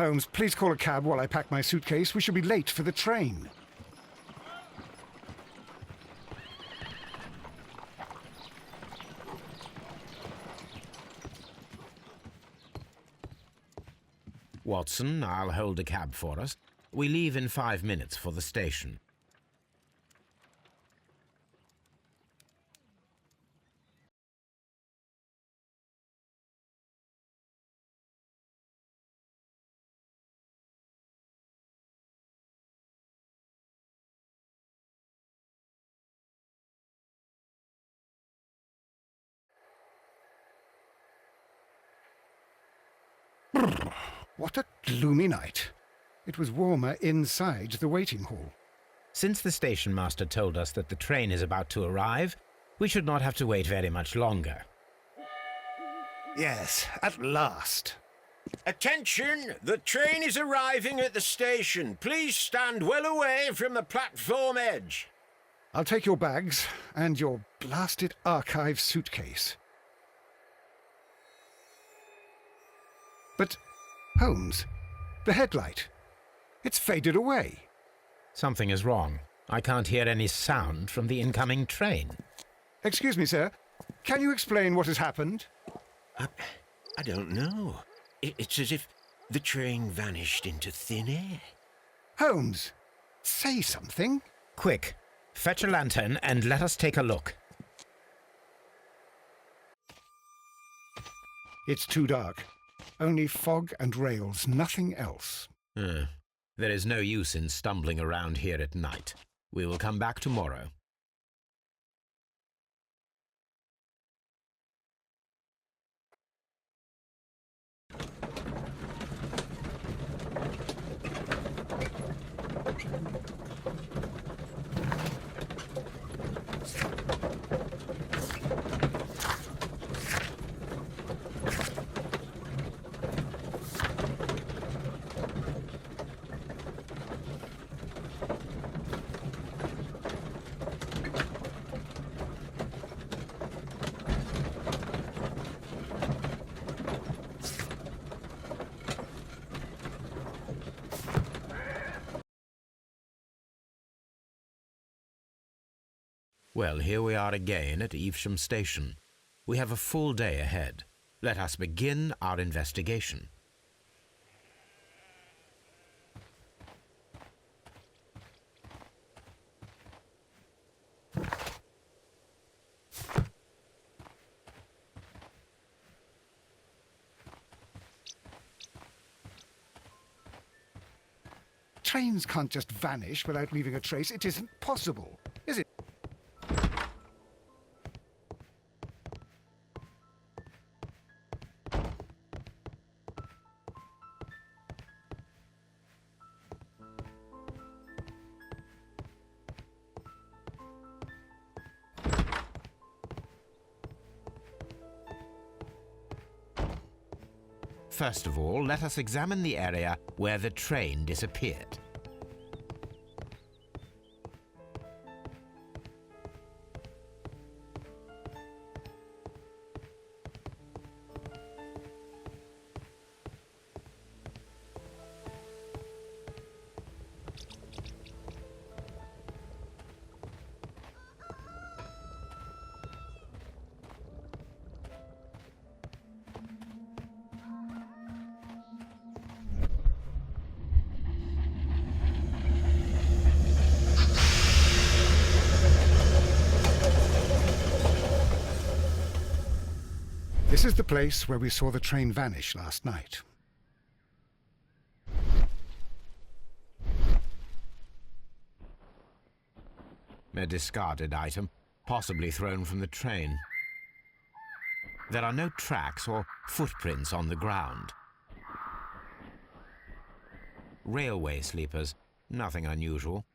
Holmes, please call a cab while I pack my suitcase. We shall be late for the train. Watson, I'll hold a cab for us. We leave in 5 minutes for the station. What a gloomy night. It was warmer inside the waiting hall. Since the station master told us that the train is about to arrive, we should not have to wait very much longer. Yes, at last. Attention! The train is arriving at the station. Please stand well away from the platform edge. I'll take your bags and your blasted archive suitcase. But, Holmes, the headlight, it's faded away. Something is wrong. I can't hear any sound from the incoming train. Excuse me, sir. Can you explain what has happened? I don't know. It's as if the train vanished into thin air. Holmes, say something. Quick, fetch a lantern and let us take a look. It's too dark. Only fog and rails, nothing else. There is no use in stumbling around here at night. We will come back tomorrow. Well, here we are again at Evesham Station. We have a full day ahead. Let us begin our investigation. Trains can't just vanish without leaving a trace. It isn't possible, is it? First of all, let us examine the area where the train disappeared. This is the place where we saw the train vanish last night. A discarded item, possibly thrown from the train. There are no tracks or footprints on the ground. Railway sleepers, nothing unusual.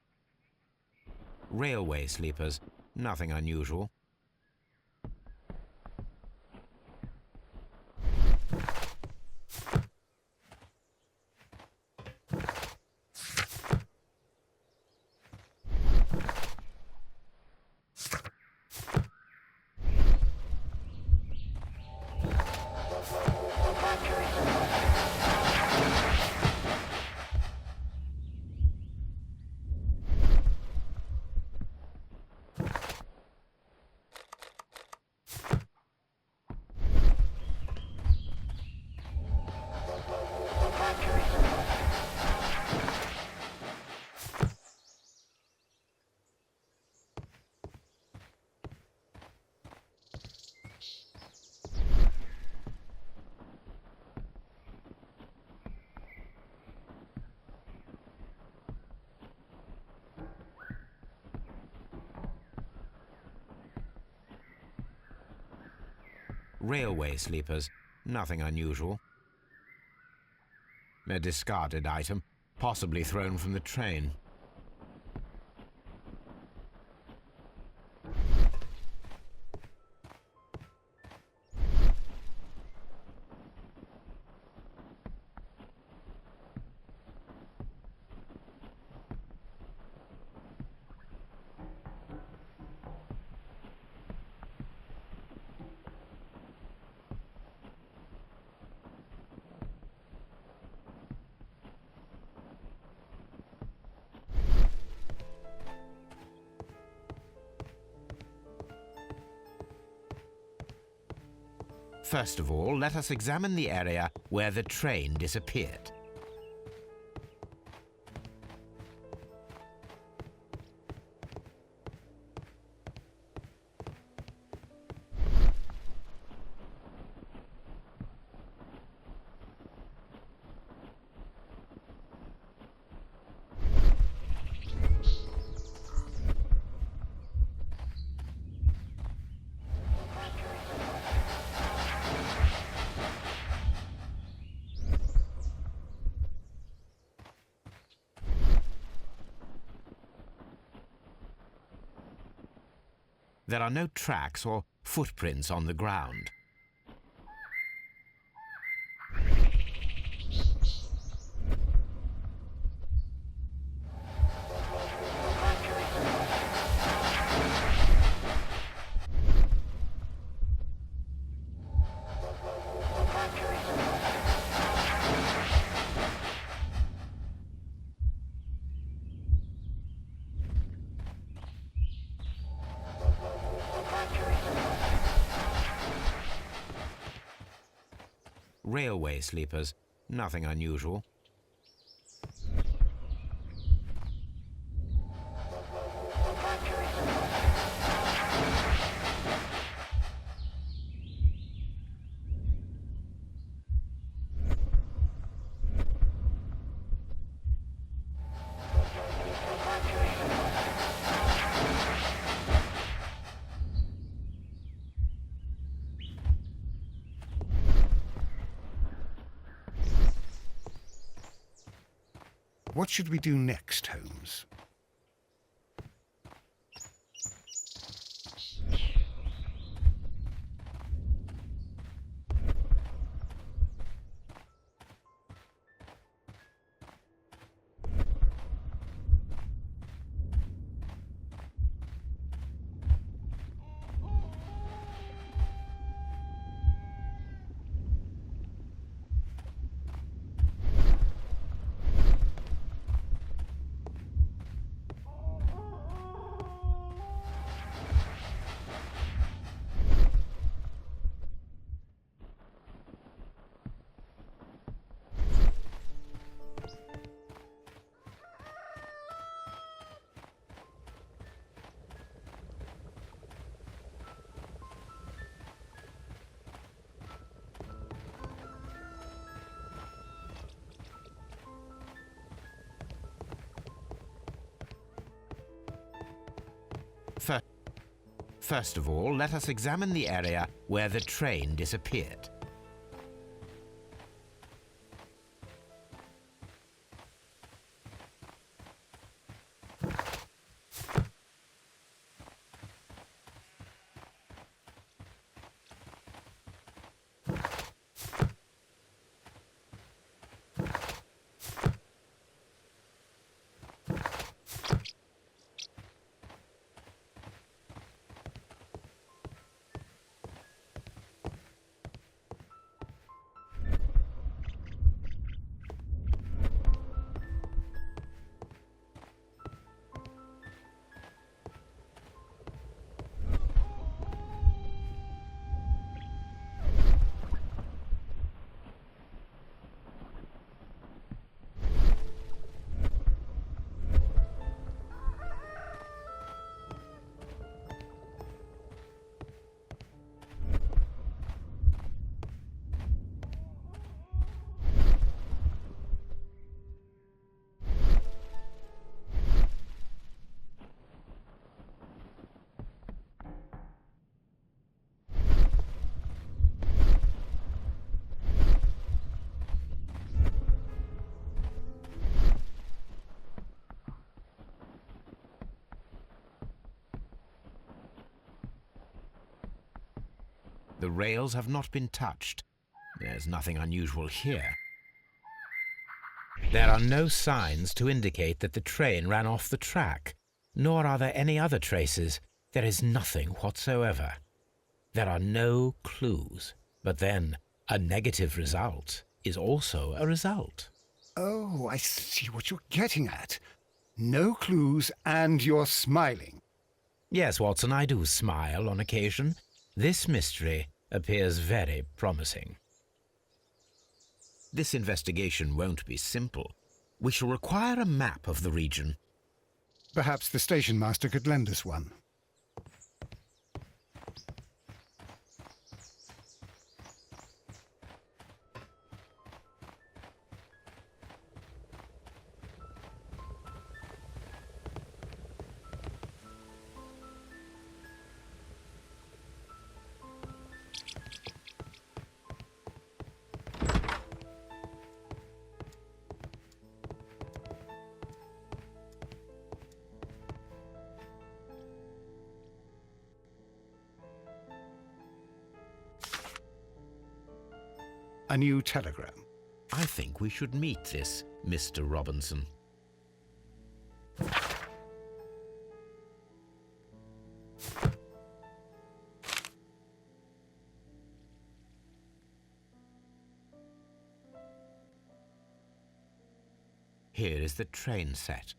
Railway sleepers, nothing unusual. Railway sleepers, nothing unusual. A discarded item, possibly thrown from the train. First of all, let us examine the area where the train disappeared. There are no tracks or footprints on the ground. Railway sleepers, nothing unusual. What should we do next, Holmes? First of all, let us examine the area where the train disappeared. The rails have not been touched. There's nothing unusual here. There are no signs to indicate that the train ran off the track, nor are there any other traces. There is nothing whatsoever. There are no clues. But then, a negative result is also a result. Oh, I see what you're getting at. No clues, and you're smiling. Yes, Watson, I do smile on occasion. This mystery appears very promising. This investigation won't be simple. We shall require a map of the region. Perhaps the station master could lend us one. A new telegram. I think we should meet this Mr. Robinson. Here is the train set.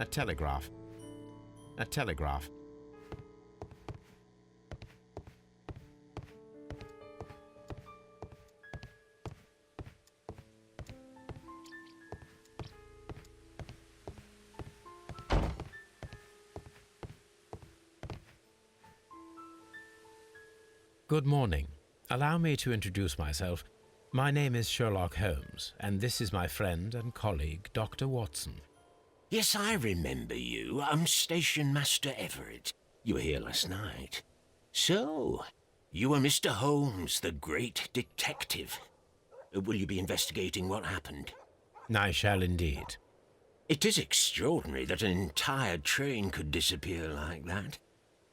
A telegraph. A telegraph. Good morning. Allow me to introduce myself. My name is Sherlock Holmes, and this is my friend and colleague, Dr. Watson. Yes, I remember you. I'm Station Master Everett. You were here last night. So, you are Mr. Holmes, the great detective. Will you be investigating what happened? I shall indeed. It is extraordinary that an entire train could disappear like that.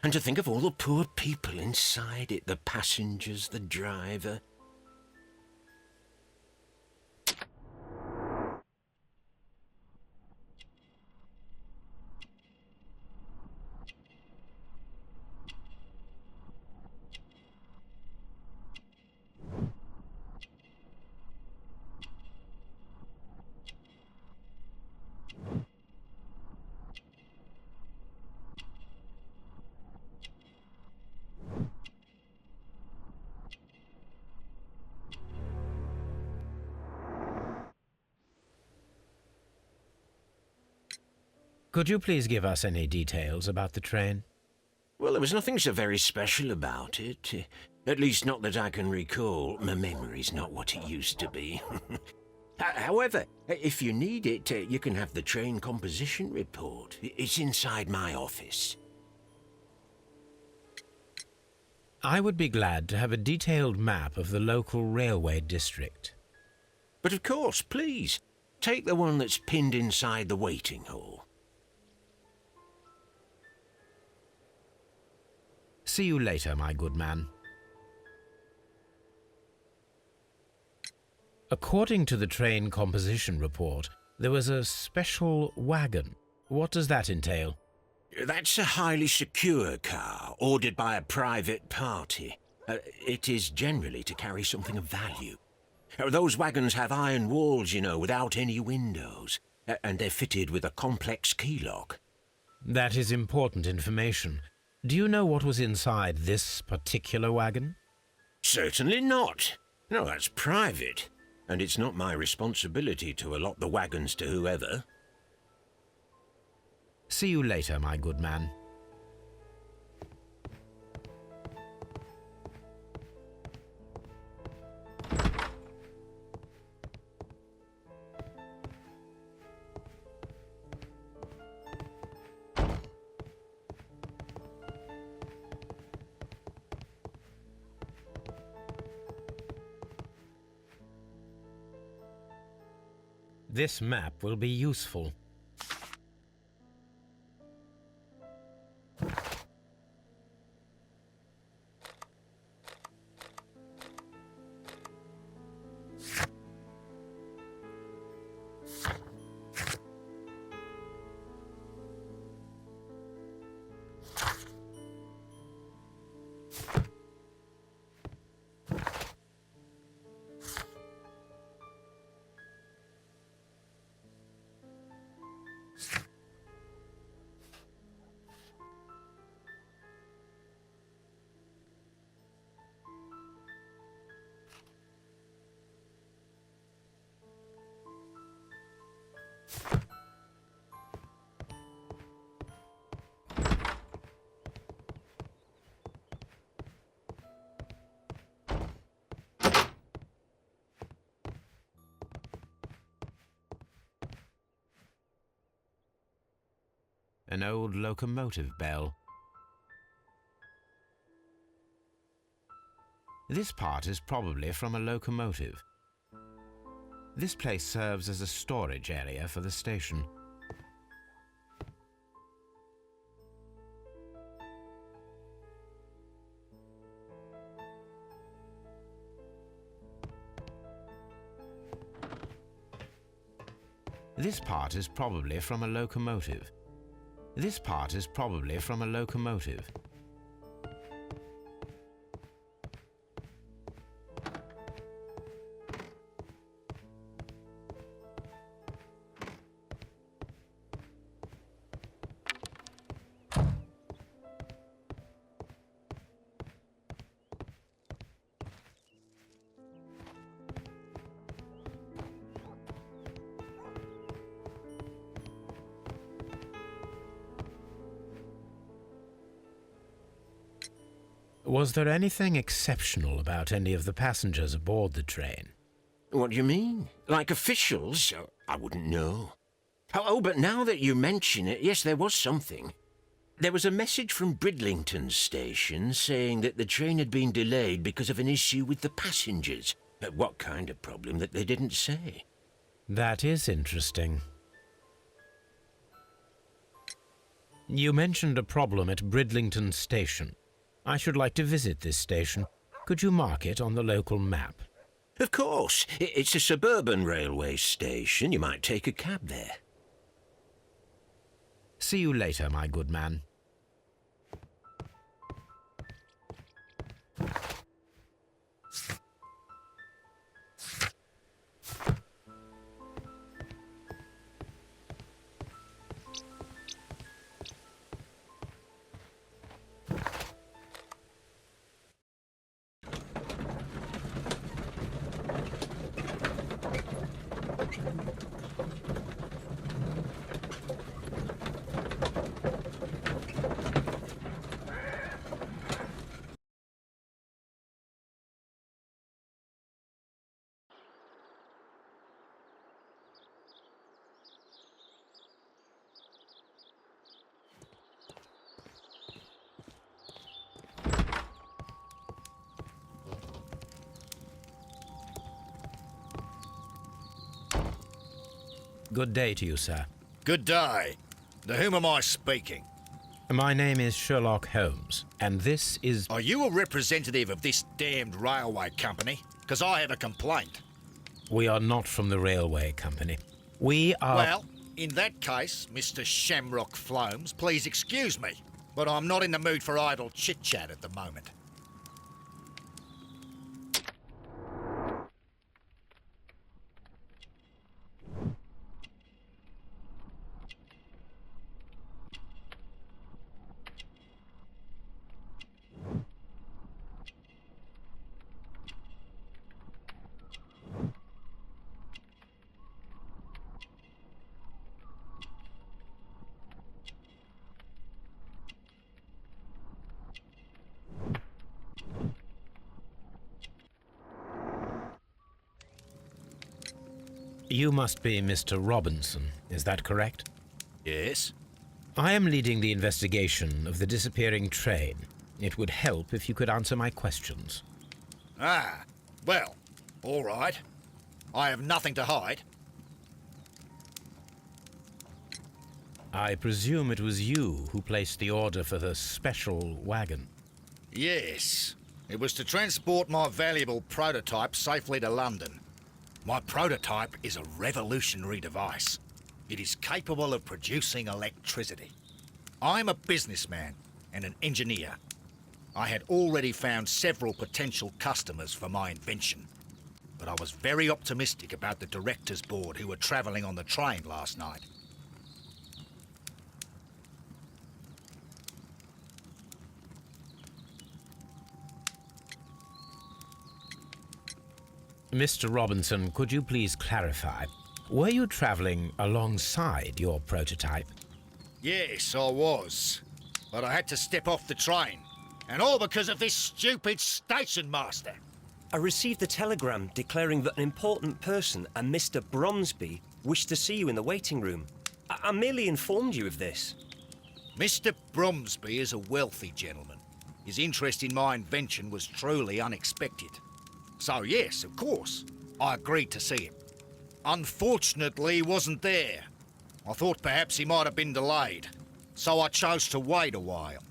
And to think of all the poor people inside it, the passengers, the driver. Could you please give us any details about the train? Well, there was nothing so very special about it. At least not that I can recall. My memory's not what it used to be. However, if you need it, you can have the train composition report. It's inside my office. I would be glad to have a detailed map of the local railway district. But of course, please, take the one that's pinned inside the waiting hall. See you later, my good man. According to the train composition report, there was a special wagon. What does that entail? That's a highly secure car, ordered by a private party. It is generally to carry something of value. Those wagons have iron walls, you know, without any windows, and they're fitted with a complex key lock. That is important information. Do you know what was inside this particular wagon? Certainly not. No, that's private, and it's not my responsibility to allot the wagons to whoever. See you later, my good man. This map will be useful. An old locomotive bell. This part is probably from a locomotive. This place serves as a storage area for the station. This part is probably from a locomotive. This part is probably from a locomotive. Was there anything exceptional about any of the passengers aboard the train? What do you mean? Like officials? I wouldn't know. Oh, but now that you mention it, yes, there was something. There was a message from Bridlington station saying that the train had been delayed because of an issue with the passengers. What kind of problem that they didn't say? That is interesting. You mentioned a problem at Bridlington station. I should like to visit this station. Could you mark it on the local map? Of course. It's a suburban railway station. You might take a cab there. See you later, my good man. Good day to you, sir. Good day. To whom am I speaking? My name is Sherlock Holmes, and this is... Are you a representative of this damned railway company? Because I have a complaint. We are not from the railway company. We are... Well, in that case, Mr. Shamrock Holmes, please excuse me, but I'm not in the mood for idle chit-chat at the moment. You must be Mr. Robinson, is that correct? Yes? I am leading the investigation of the disappearing train. It would help if you could answer my questions. Ah, well, all right. I have nothing to hide. I presume it was you who placed the order for the special wagon. Yes. It was to transport my valuable prototype safely to London. My prototype is a revolutionary device. It is capable of producing electricity. I'm a businessman and an engineer. I had already found several potential customers for my invention, but I was very optimistic about the directors' board who were travelling on the train last night. Mr. Robinson, could you please clarify? Were you travelling alongside your prototype? Yes, I was. But I had to step off the train. And all because of this stupid station master. I received a telegram declaring that an important person, a Mr. Bromsby, wished to see you in the waiting room. I merely informed you of this. Mr. Bromsby is a wealthy gentleman. His interest in my invention was truly unexpected. So yes, of course, I agreed to see him. Unfortunately, he wasn't there. I thought perhaps he might have been delayed, so I chose to wait a while.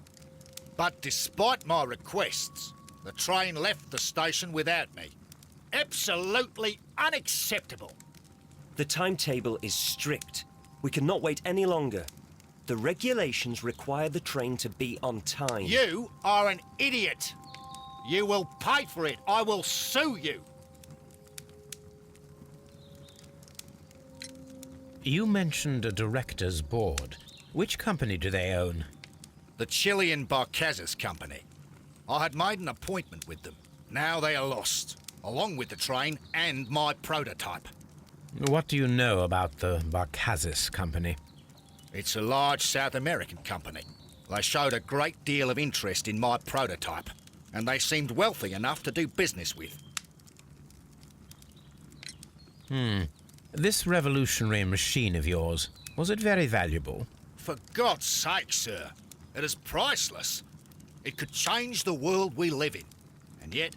But despite my requests, the train left the station without me. Absolutely unacceptable. The timetable is strict. We cannot wait any longer. The regulations require the train to be on time. You are an idiot. You will pay for it. I will sue you. You mentioned a director's board. Which company do they own? The Chilean Barcazes Company. I had made an appointment with them. Now they are lost, along with the train and my prototype. What do you know about the Barcazes Company? It's a large South American company. They showed a great deal of interest in my prototype, and they seemed wealthy enough to do business with. This revolutionary machine of yours, was it very valuable? For God's sake, sir, it is priceless. It could change the world we live in, and yet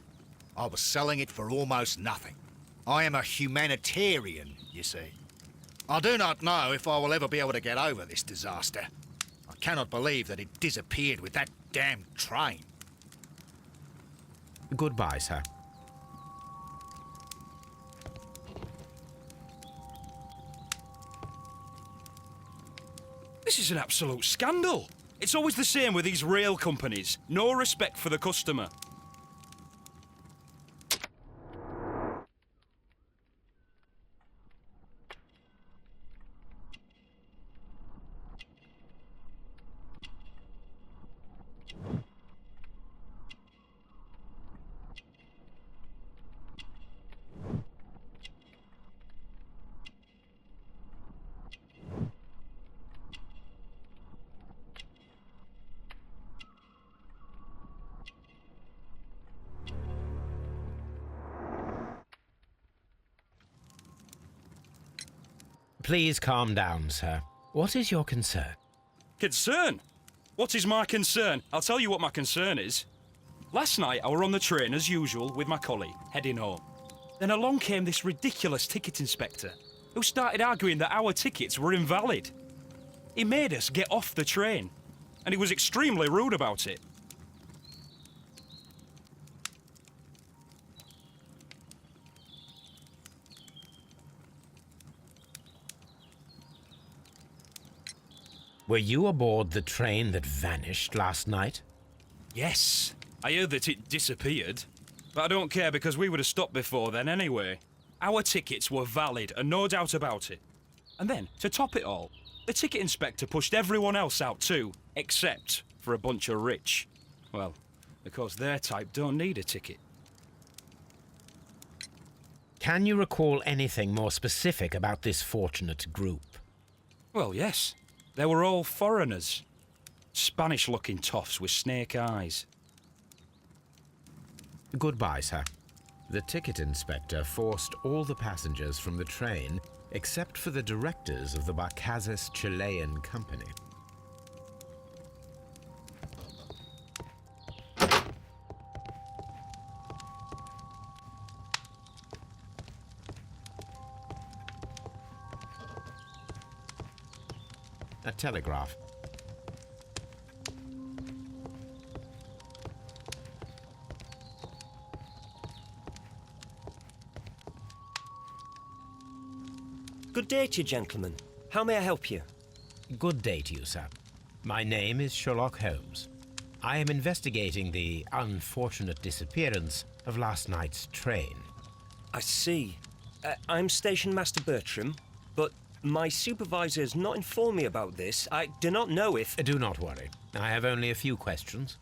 I was selling it for almost nothing. I am a humanitarian, you see. I do not know if I will ever be able to get over this disaster. I cannot believe that it disappeared with that damn train. Goodbye, sir. This is an absolute scandal. It's always the same with these rail companies. No respect for the customer. Please calm down, sir. What is your concern? Concern? What is my concern? I'll tell you what my concern is. Last night I were on the train as usual with my collie, heading home. Then along came this ridiculous ticket inspector, who started arguing that our tickets were invalid. He made us get off the train, and he was extremely rude about it. Were you aboard the train that vanished last night? Yes, I heard that it disappeared. But I don't care because we would have stopped before then anyway. Our tickets were valid and no doubt about it. And then, to top it all, the ticket inspector pushed everyone else out too, except for a bunch of rich. Well, because their type don't need a ticket. Can you recall anything more specific about this fortunate group? Well, yes. They were all foreigners. Spanish-looking toffs with snake eyes. Goodbye, sir. The ticket inspector forced all the passengers from the train except for the directors of the Barcazes Chilean Company. a telegraph. Good day to you, gentlemen. How may I help you? Good day to you, sir. My name is Sherlock Holmes. I am investigating the unfortunate disappearance of last night's train. I see. I'm Station Master Bertram, but my supervisor has not informed me about this. I do not know if... Do not worry. I have only a few questions.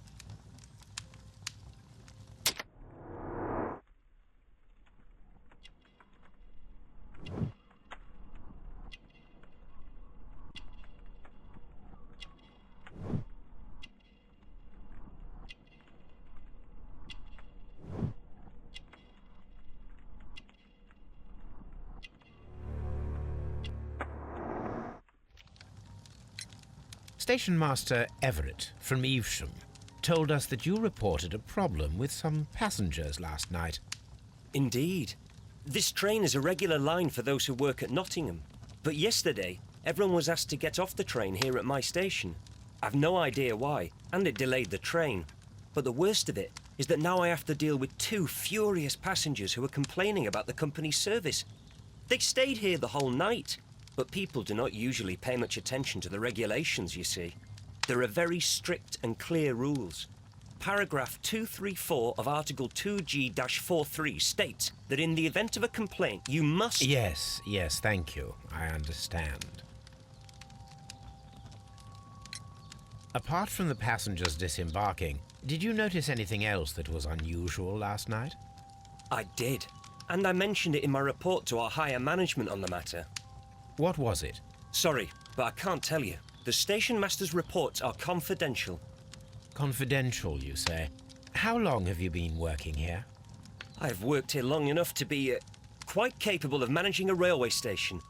Station Master Everett from Evesham told us that you reported a problem with some passengers last night. Indeed. This train is a regular line for those who work at Nottingham. But yesterday, everyone was asked to get off the train here at my station. I've no idea why, and it delayed the train. But the worst of it is that now I have to deal with two furious passengers who are complaining about the company's service. They stayed here the whole night. But people do not usually pay much attention to the regulations, you see. There are very strict and clear rules. Paragraph 234 of Article 2G-43 states that in the event of a complaint, you must... Yes, thank you. I understand. Apart from the passengers disembarking, did you notice anything else that was unusual last night? I did. And I mentioned it in my report to our higher management on the matter. What was it? Sorry, but I can't tell you. The station master's reports are confidential. Confidential, you say? How long have you been working here? I've worked here long enough to be quite capable of managing a railway station.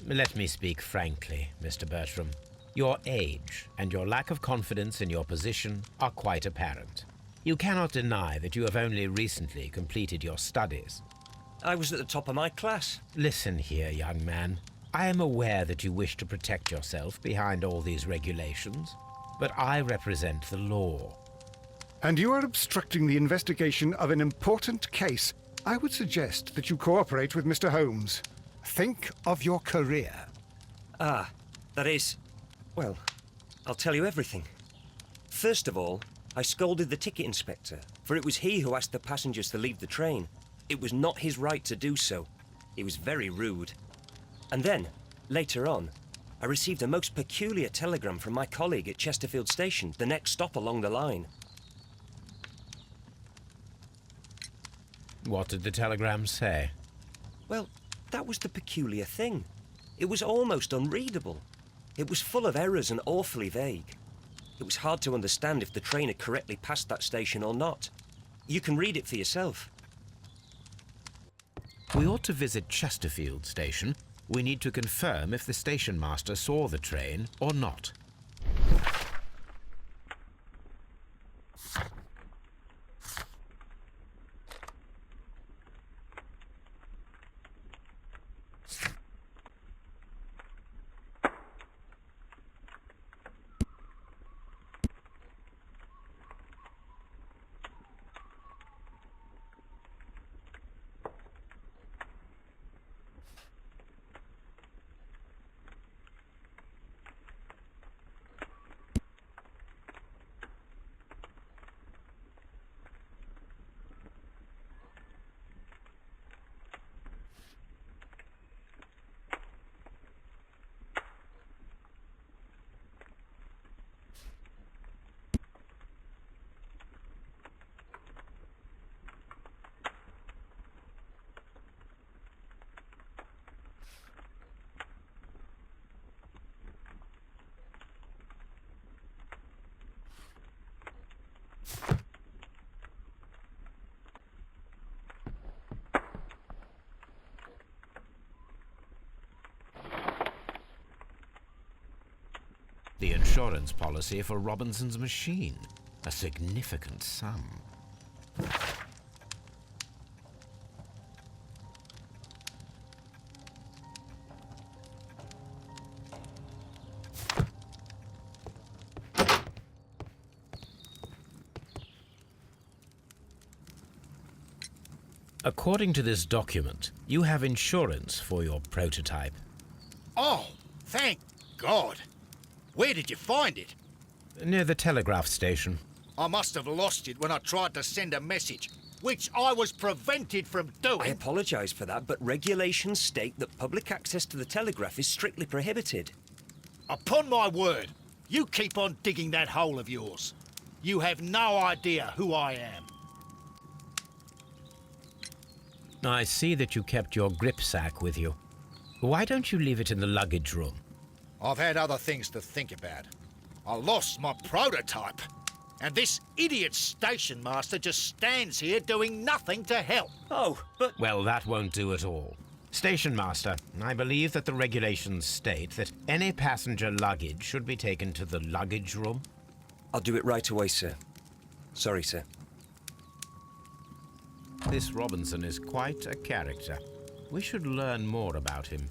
Let me speak frankly, Mr. Bertram. Your age and your lack of confidence in your position are quite apparent. You cannot deny that you have only recently completed your studies. I was at the top of my class. Listen here, young man. I am aware that you wish to protect yourself behind all these regulations, but I represent the law. And you are obstructing the investigation of an important case. I would suggest that you cooperate with Mr. Holmes. Think of your career. Ah, that is... Well, I'll tell you everything. First of all, I scolded the ticket inspector, for it was he who asked the passengers to leave the train. It was not his right to do so. He was very rude. And then, later on, I received a most peculiar telegram from my colleague at Chesterfield Station, the next stop along the line. What did the telegram say? Well, that was the peculiar thing. It was almost unreadable. It was full of errors and awfully vague. It was hard to understand if the train had correctly passed that station or not. You can read it for yourself. We ought to visit Chesterfield Station. We need to confirm if the station master saw the train or not. The insurance policy for Robinson's machine. A significant sum. According to this document, you have insurance for your prototype. Oh, thank God. Where did you find it? Near the telegraph station. I must have lost it when I tried to send a message, which I was prevented from doing. I apologise for that, but regulations state that public access to the telegraph is strictly prohibited. Upon my word, you keep on digging that hole of yours. You have no idea who I am. I see that you kept your grip sack with you. Why don't you leave it in the luggage room? I've had other things to think about. I lost my prototype, and this idiot station master just stands here doing nothing to help. Oh, but... Well, that won't do at all. Station Master, I believe that the regulations state that any passenger luggage should be taken to the luggage room. I'll do it right away, sir. Sorry, sir. This Robinson is quite a character. We should learn more about him.